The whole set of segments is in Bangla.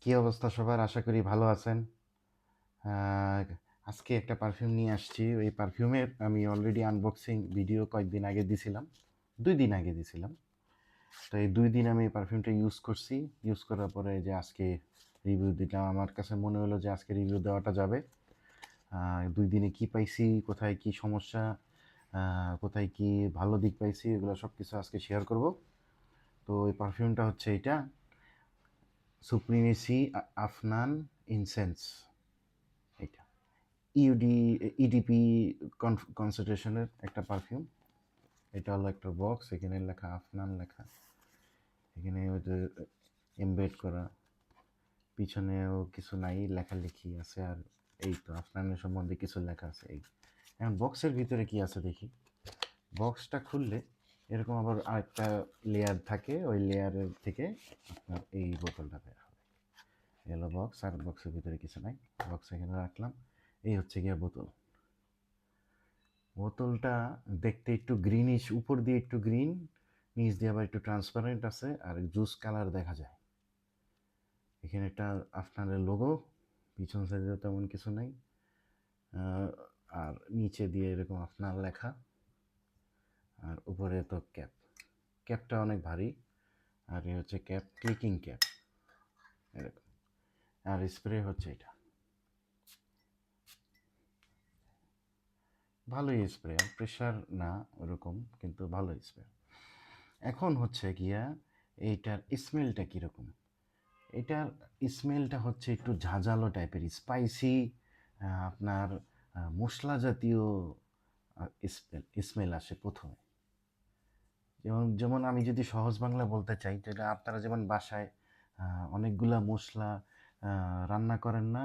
কি অবস্থা সবার? আশা করি ভালো আছেন। আহ, আজকে একটা পারফিউম নিয়ে আসছি। এই পারফিউমের আমি অলরেডি আনবক্সিং ভিডিও কয়েকদিন আগে দিছিলাম, 2 দিন আগে দিছিলাম। তো এই 2 দিন আমি এই পারফিউমটা ইউজ করছি। ইউজ করার পরে যে আজকে রিভিউ দিলাম, আমার কাছে মনে হলো যে আজকে রিভিউ দেওয়াটা যাবে। 2 দিনে কি পাইছি, কোথায় কি সমস্যা, কোথায় কি ভালো দিক পাইছি, এগুলো সব কিছু আজকে শেয়ার করব। তো এই পারফিউমটা হচ্ছে এটা, সুপ্রিমেসি আফনান ইনসেন্স। এটা ইউডি ইডিপি কনসেন্ট্রেশনের একটা পারফিউম। এটা হলো একটা বক্স, এখানে লেখা আফনান লেখা, এখানে ওই যে এমবেড করা, পিছনেও কিছু নাই, লেখালেখি আছে। আর এই তো আফনানের সম্বন্ধে কিছু লেখা আছে। এই এখন বক্সের ভিতরে কি আছে দেখি। বক্সটা খুললে এরকম আবার আরেকটা লেয়ার থাকে, ওই লেয়ারের থেকে আপনার এই বোতলটা বের হবে। এলো বক্স, আর বক্সের ভিতরে কিছু নাই। বক্স এখানে রাখলাম। এই হচ্ছে গিয়ে বোতল। বোতলটা দেখতে একটু গ্রিনিশ, উপর দিয়ে একটু গ্রিন, নিচ দিয়ে আবার একটু ট্রান্সপারেন্ট আছে, আর জুস কালার দেখা যায়। এখানে একটা আফটারের লোগো, পিছন সাইডে তেমন কিছু নাই। আর নিচে দিয়ে এরকম আফনার লেখা, আর উপরে তো ক্যাপ। ক্যাপটা অনেক ভারী, আর এই হচ্ছে ক্যাপ, ক্লিকিং ক্যাপ এরকম। আর স্প্রে হচ্ছে এটা, ভালোই স্প্রে, আর প্রেশার না ওরকম, কিন্তু ভালোই স্প্রে। এখন হচ্ছে গিয়া এইটার স্মেলটা কীরকম। এটার স্মেলটা হচ্ছে একটু ঝাঁঝালো টাইপের, স্পাইসি, আপনার মশলা জাতীয় স্মেল আসে প্রথমে। যেমন যেমন আমি যদি সহজ বাংলা বলতে চাই, যেটা আপনারা যেমন বাসায় অনেকগুলা মশলা রান্না করেন না,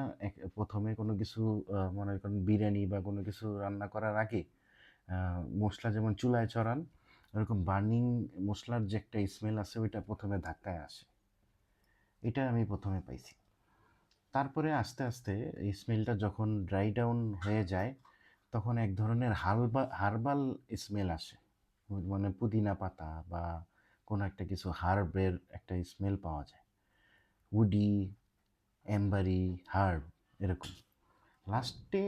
প্রথমে কোনো কিছু মনে করেন বিরিয়ানি বা কোনো কিছু রান্না করার আগে মশলা যেমন চুলায় চড়ান, ওরকম বার্নিং মশলার যে একটা স্মেল আছে, ওইটা প্রথমে ধাক্কায় আসে। এটা আমি প্রথমে পাইছি। তারপরে আস্তে আস্তে এই স্মেলটা যখন ড্রাই ডাউন হয়ে যায়, তখন এক ধরনের হার্বাল স্মেল আসে। মানে পুদিনা পাতা বা কোনো একটা কিছু হার্বের একটা স্মেল পাওয়া যায়, উডি, এম্বারি, হার্ব এরকম। লাস্টে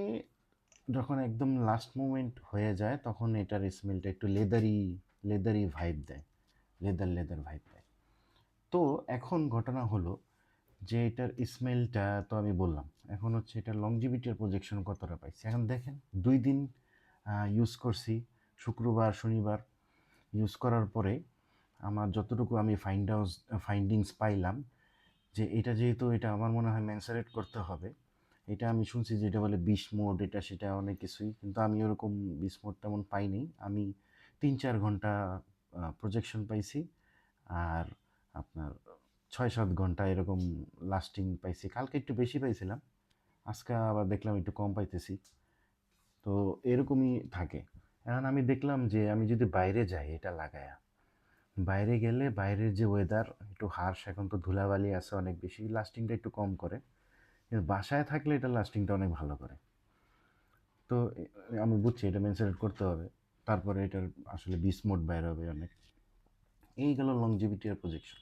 যখন একদম লাস্ট মোমেন্ট হয়ে যায়, তখন এটার স্মেলটা একটু লেদারি লেদারি ভাইব দেয়, লেদার লেদার ভাইব দেয়। তো এখন ঘটনা হলো যে এটার স্মেলটা তো আমি বললাম। এখন হচ্ছে এটার লংজিভিটি আর প্রজেকশন কতটা পাইছি। এখন দেখেন, 2 দিন ইউজ করছি, শুক্রবার শনিবার ইউজ করার পরে আমার যতটুকু আমি ফাইন্ডিংস পাইলাম, যে এটা যেহেতু এটা আমার মনে হয় ম্যানসারেট করতে হবে। এটা আমি শুনছি যে এটা বলে 20 মোড, এটা সেটা অনেক কিছুই, কিন্তু আমি ওরকম 20 মোড তেমন পাইনি। আমি 3-4 ঘন্টা প্রজেকশন পাইছি, আর আপনার 6-7 ঘন্টা এরকম লাস্টিং পাইছি। কালকে একটু বেশি পাইছিলাম, আজকে আবার দেখলাম একটু কম পাইতেছি। তো এরকমই থাকে। এখন আমি দেখলাম যে আমি যদি বাইরে যাই এটা লাগায়া, বাইরে গেলে বাইরের যে ওয়েদার একটু হার্শ, এখন তো ধুলাবালি আছে অনেক বেশি, লাস্টিংটা একটু কম করে। কিন্তু বাসায় থাকলে এটা লাস্টিংটা অনেক ভালো করে। তো আমি বুঝছি এটা মেনটেন করতে হবে। তারপরে এটার আসলে 20 মোড বাইর হবে অনেক। এই গেল লংজিভিটি আর প্রজেকশন।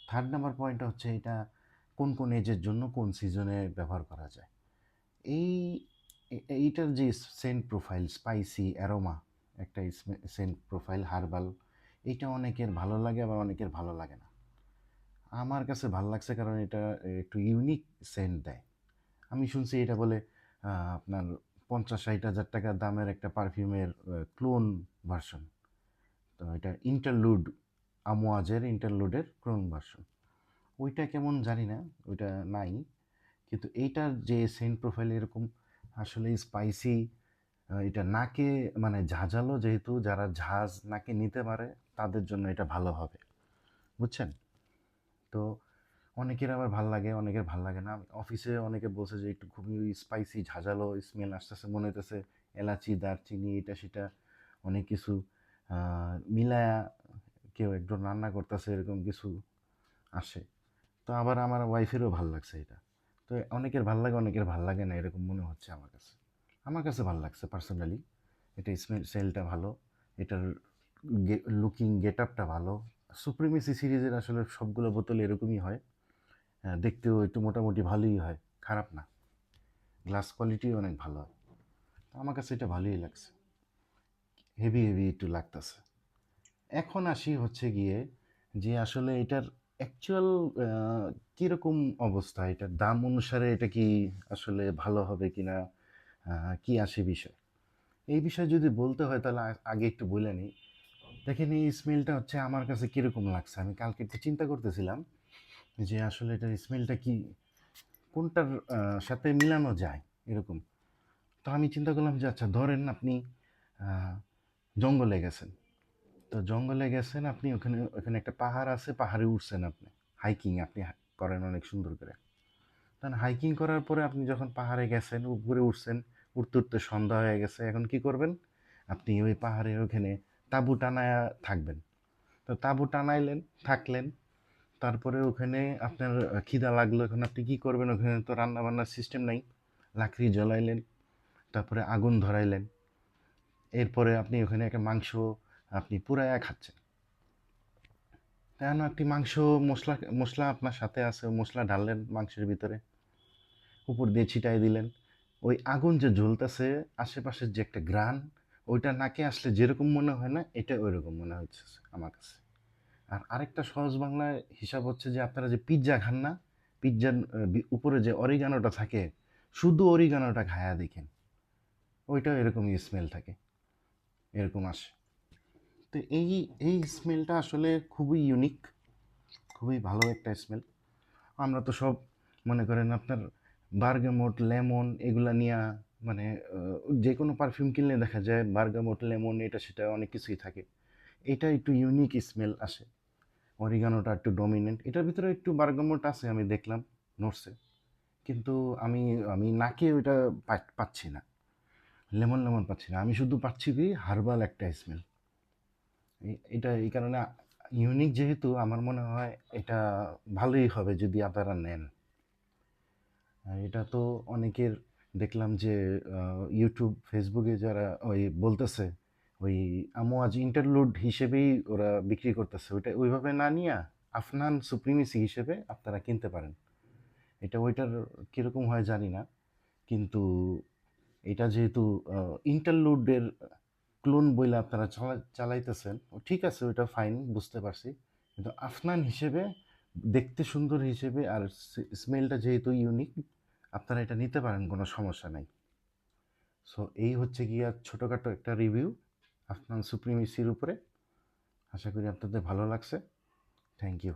থার্ড নাম্বার পয়েন্টটা হচ্ছে এটা কোন কোন এজের জন্য কোন সিজনে ব্যবহার করা যায়। এই এইটার যে সেন্ট প্রোফাইল, স্পাইসি অ্যারোমা, একটা সেন্ট প্রোফাইল হার্বাল, এইটা অনেকের ভালো লাগে, আবার অনেকের ভালো লাগে না। আমার কাছে ভালো লাগছে কারণ এটা একটু ইউনিক সেন্ট দেয়। আমি শুনছি এটা বলে আপনার 50-60 হাজার টাকা দামের একটা পারফিউমের ক্লোন ভার্সন। তো এটা ইন্টারলুড, আমোয়াজের ইন্টারলুডের ক্লোন ভার্সন। ওইটা কেমন জানি না, ওইটা নাই। কিন্তু এইটার যে সেন্ট প্রোফাইল এরকম আসলে স্পাইসি, এটা নাকে মানে ঝাঁঝালো, যেহেতু যারা ঝাঁজ নাকে নিতে পারে তাদের জন্য এটা ভালো হবে, বুঝছেন। তো অনেকের আবার ভাল লাগে, অনেকের ভাল লাগে না। অফিসে অনেকে বলছে যে একটু খুবই স্পাইসি ঝাঁঝালো স্মেল আসতেছে, মনে হইতেছে এলাচি দারচিনি এটা সেটা অনেক কিছু মিলায়া কেউ একজন রান্না করতেছে, এরকম কিছু আসে। তো আবার আমার ওয়াইফেরও ভাল লাগছে এটা। তো অনেকের ভাল লাগে, অনেকের ভাল লাগে না, এরকম মনে হচ্ছে আমার কাছে। আমার কাছে ভাল লাগছে পার্সোনালি। এটা স্মেল সেলটা ভালো, এটার লুকিং গেট আপটা ভালো। সুপ্রিমেসি সিরিজের আসলে সবগুলো বোতল এরকমই হয়। দেখতেও একটু মোটামুটি ভালোই হয়, খারাপ না। গ্লাস কোয়ালিটিও অনেক ভালো হয়। আমার কাছে এটা ভালোই লাগছে, হেভি হেভি একটু লাগতেছে। এখন আসি হচ্ছে গিয়ে যে আসলে এটার অ্যাকচুয়াল কীরকম অবস্থা, এটার দাম অনুসারে এটা কি আসলে ভালো হবে কি না, কি আসে বিষয়। এই বিষয়ে যদি বলতে হয় তাহলে আগে একটু বলে নিই। দেখেন এই স্মেলটা হচ্ছে আমার কাছে কীরকম লাগছে, আমি কালকে একটু চিন্তা করতেছিলাম যে আসলে এটার স্মেলটা কি, কোনটার সাথে মিলানো যায় এরকম। তো আমি চিন্তা করলাম যে আচ্ছা ধরেন আপনি জঙ্গলে গেছেন, তো জঙ্গলে গেছেন আপনি, ওখানে ওখানে একটা পাহাড় আছে, পাহাড়ে উঠছেন আপনি, হাইকিং আপনি করেন অনেক সুন্দর করে। তখন হাইকিং করার পরে আপনি যখন পাহাড়ে গেছেন, উপরে উঠছেন, উঠতে উঠতে সন্ধ্যা হয়ে গেছে, এখন কি করবেন, আপনি ওই পাহাড়ে ওখানে তাঁবু টানায়া থাকবেন। তো তাঁবু টানাইলেন, থাকলেন, তারপরে ওখানে আপনার খিদা লাগলো, এখন আপনি কী করবেন, ওখানে তো রান্না বান্নার সিস্টেম নাই, লাকড়ি জ্বলাইলেন, তারপরে আগুন ধরাইলেন, এরপরে আপনি ওখানে একটা মাংস আপনি পুরায়া খাচ্ছেন। কেন একটি মাংস, মশলা মশলা আপনার সাথে আছে, মশলা ঢাললেন মাংসের ভিতরে, উপর দিয়ে ছিটাই দিলেন, ওই আগুন যে জ্বলতেছে, আশেপাশের যে একটা ঘ্রাণ, ওইটা নাকে আসলে যেরকম মনে হয় না, এটা ওই রকম মনে হচ্ছে আমার কাছে। আর আরেকটা সহজ বাংলায় হিসাব হচ্ছে যে আপনারা যে পিৎজা খান না, পিৎজার উপরে যে অরিগানোটা থাকে, শুধু অরিগানোটা খায়া দেখেন, ওইটাও এরকমই স্মেল থাকে, এরকম আসে। তো এই স্মেলটা আসলে খুবই ইউনিক, খুবই ভালো একটা স্মেল। আমরা তো সব মনে করেন আপনার বার্গামোট, লেমন এগুলা নিয়ে, মানে যে কোনো পারফিউম কিনলে দেখা যায় বার্গামোট, লেমন এটা সেটা অনেক কিছুই থাকে। এটা একটু ইউনিক স্মেল আসে, অরিগানোটা একটু ডমিনেন্ট, এটার ভিতরে একটু বার্গামোট আছে আমি দেখলাম নোটসে, কিন্তু আমি আমি নাকে ওইটা পাচ্ছি না, লেমন লেমন পাচ্ছি না, আমি শুধু পাচ্ছি কি হার্বাল একটা স্মেল। এটা এই কারণে ইউনিক, যেহেতু আমার মনে হয় এটা ভালোই হবে যদি আপনারা নেন। এটা তো অনেকের দেখলাম যে ইউটিউব, ফেসবুকে যারা ওই বলতেছে, ওই আমোয়াজ ইন্টারলুড হিসেবেই ওরা বিক্রি করতেছে, ওইটা ওইভাবে না নিয়ে আফনান সুপ্রিমেসি হিসেবে আপনারা কিনতে পারেন। এটা ওইটার কীরকম হয় জানি না, কিন্তু এটা যেহেতু ইন্টারলুডের ক্লোন বইলে আপনারা চালাইতেছেন, ও ঠিক আছে, ওইটা ফাইন, বুঝতে পারছি, কিন্তু আফনান হিসেবে, দেখতে সুন্দর হিসেবে, আর স্মেলটা যেহেতু ইউনিক, আপনারা এটা নিতে পারেন, কোনো সমস্যা নাই। সো এই হচ্ছে গিয়া ছোটোখাটো একটা রিভিউ আফনান সুপ্রিমেসির উপরে। আশা করি আপনাদের ভালো লাগছে। Thank you.